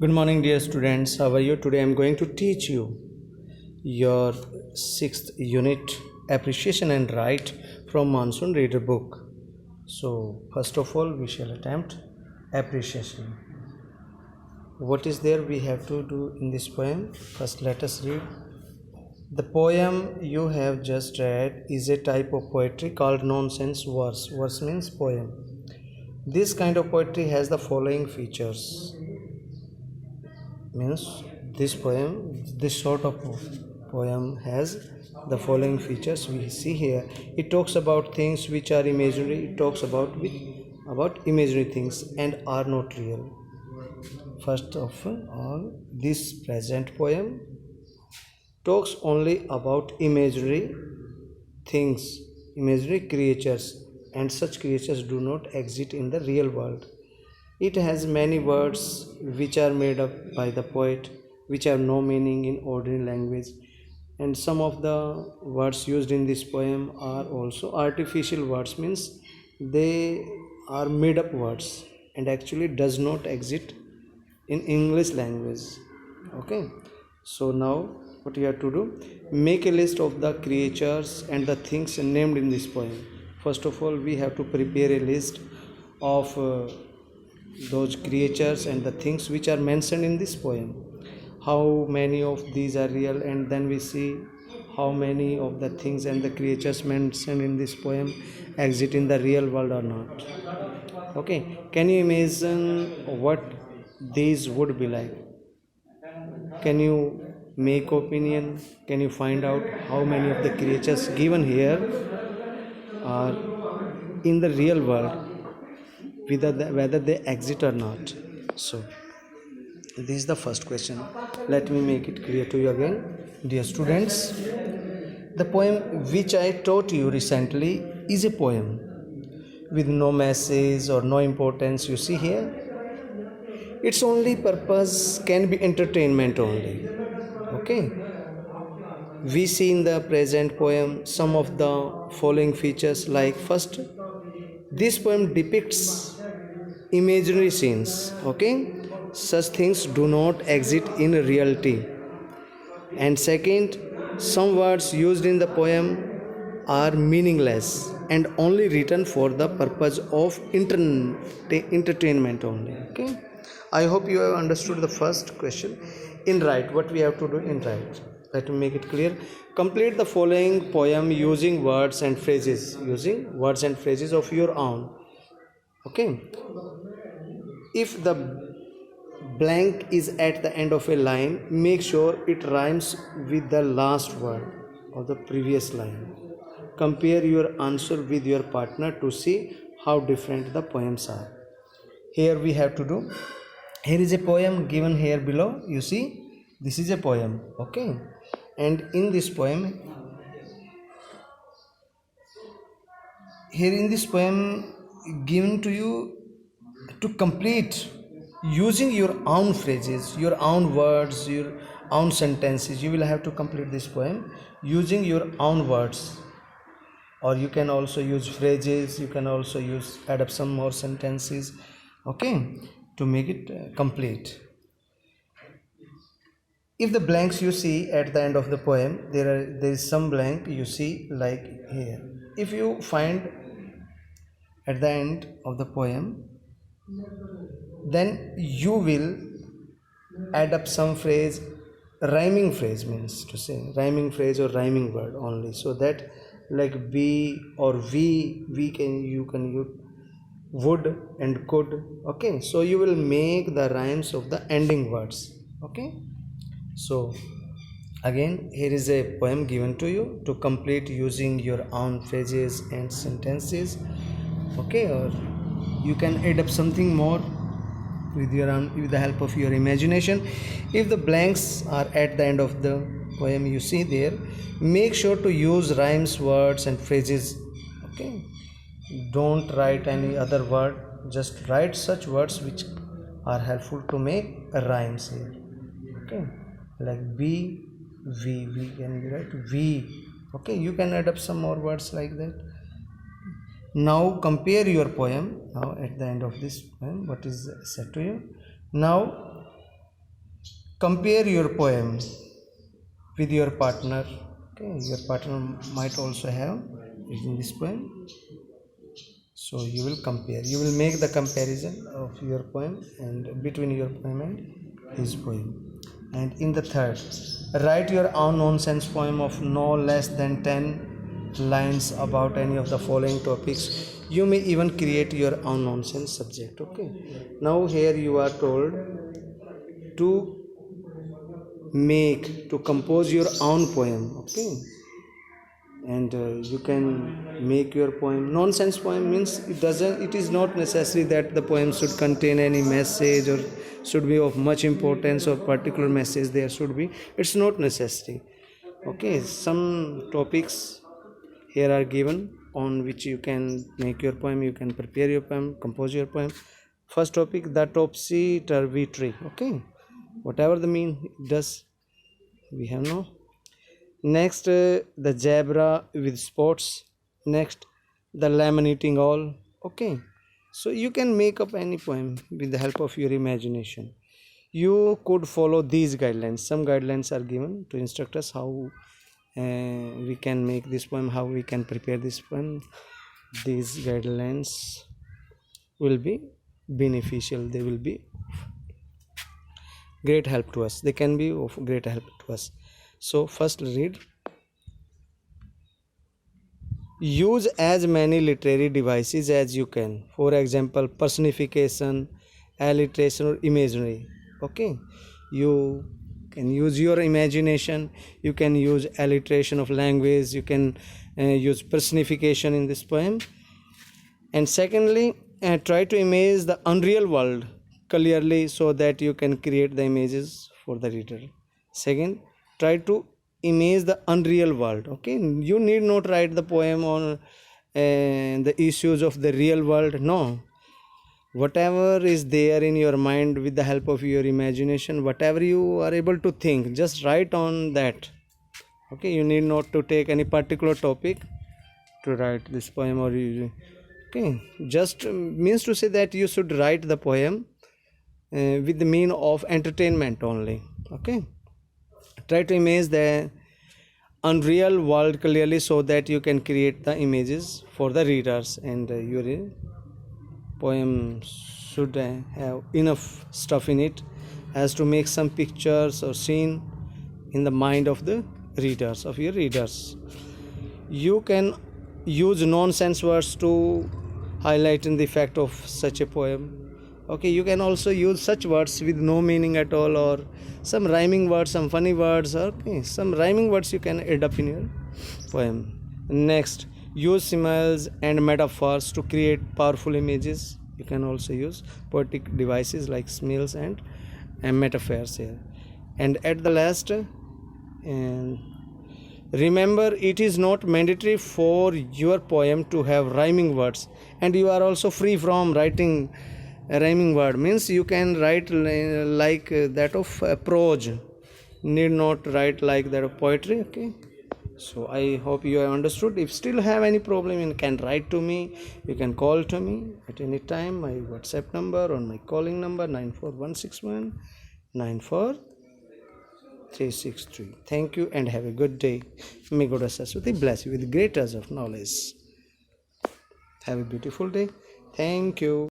Good morning, dear students. How are you? Today I am going to teach you your 6th unit Appreciation and Write from Monsoon Reader book. So, first of all, we shall attempt appreciation. What is there we have to do in this poem? First, let us read. The poem you have just read is a type of poetry called nonsense verse. Verse means poem. This kind of poetry has the following features. Means this sort of poem has the following features we see here. It talks about things which are imaginary. It talks about imaginary things and are not real. First of all, this present poem talks only about imaginary things, imaginary creatures, and such creatures do not exist in the real world. It has many words which are made up by the poet, which have no meaning in ordinary language, and some of the words used in this poem are also artificial words, means they are made up words and actually does not exist in English language. Okay, so now what you have to do, make a list of the creatures and the things named in this poem. First of all, we have to prepare a list of those creatures and the things which are mentioned in this poem. How many of these are real, and then we see how many of the things and the creatures mentioned in this poem exist in the real world or not. Okay, can you imagine what these would be like? Can you make opinion? Can you find out how many of the creatures given here are in the real world, whether they exist or not? So this is the first question. Let me make it clear to you again. Dear students, the poem which I taught you recently is a poem with no message or no importance. You see here, its only purpose can be entertainment only. Okay, we see in the present poem some of the following features. Like, first, this poem depicts imaginary scenes. Okay, such things do not exist in reality. And second, some words used in the poem are meaningless and only written for the purpose of entertainment only. Okay, I hope you have understood the first question. In write, what we have to do in write, let me make it clear. Complete the following poem using words and phrases of your own. Okay, if the blank is at the end of a line, make sure it rhymes with the last word of the previous line. Compare your answer with your partner to see how different the poems are. Here we have to do, here is a poem given here below. You see, this is a poem. Okay, and in this poem, given to you to complete using your own phrases, your own words, your own sentences. You will have to complete this poem using your own words, or you can also use phrases. You can also add up some more sentences. Okay, to make it complete. If the blanks you see at the end of the poem, there is some blank you see like here. If you find at the end of the poem, then you will add up some phrase, rhyming phrase, means to say rhyming phrase or rhyming word only, so that like be or we can you use would and could. Okay, so you will make the rhymes of the ending words. Okay, so again, here is a poem given to you to complete using your own phrases and sentences. Okay, or you can add up something more with the help of your imagination. If the blanks are at the end of the poem you see there, make sure to use rhymes, words and phrases. Okay, don't write any other word, just write such words which are helpful to make rhymes here. Okay, like be, we can write we. Okay, you can add up some more words like that. Now compare your poem. Now at the end of this poem, what is said to you? Now compare your poem with your partner. Okay, your partner might also have written this poem, so you will compare, you will make the comparison of your poem and between your poem and his poem. And in the third, write your own nonsense poem of no less than 10 lines about any of the following topics. You may even create your own nonsense subject. Okay, now here you are told to compose your own poem. Okay, and you can make your poem nonsense poem. Means it is not necessary that the poem should contain any message or should be of much importance or particular message there should be. It's not necessary. Okay, some topics here are given on which you can make your poem, you can prepare your poem, compose your poem. First topic, the topsy turvy tree. Okay, whatever the mean it does, we have no. Next, the zebra with spots. Next, the lemon eating all. Okay, so you can make up any poem with the help of your imagination. You could follow these guidelines. Some guidelines are given to instruct us how we can make this poem, how we can prepare this poem. These guidelines will be beneficial, they will be great help to us, they can be of great help to us. So first read. Use as many literary devices as you can. For example, personification, alliteration or imagery. Okay, you can use your imagination, you can use alliteration of language, you can use personification in this poem. And secondly, try to image the unreal world clearly so that you can create the images for the reader. Second, try to image the unreal world. Okay, you need not write the poem on the issues of the real world. No, whatever is there in your mind, with the help of your imagination, whatever you are able to think, just write on that. Okay, you need not to take any particular topic to write this poem, or you, okay, just means to say that you should write the poem with the mean of entertainment only. Okay, try to image the unreal world clearly so that you can create the images for the readers, and your poem should have enough stuff in it as to make some pictures or scene in the mind of the readers, of your readers. You can use nonsense words to highlight in the effect of such a poem. Okay, you can also use such words with no meaning at all, or some rhyming words, some funny words. Okay, some rhyming words you can add up in your poem. Next, use similes and metaphors to create powerful images. You can also use poetic devices like similes and metaphors here. And at the last, remember, it is not mandatory for your poem to have rhyming words, and you are also free from writing a rhyming word. Means you can write like that of prose, need not write like that of poetry. Okay, so I hope you have understood. If still have any problem, you can write to me, you can call to me at any time. My WhatsApp number or my calling number 94161 94363. Thank you and have a good day. May God Saraswati bless you with great treasure of knowledge. Have a beautiful day. Thank you.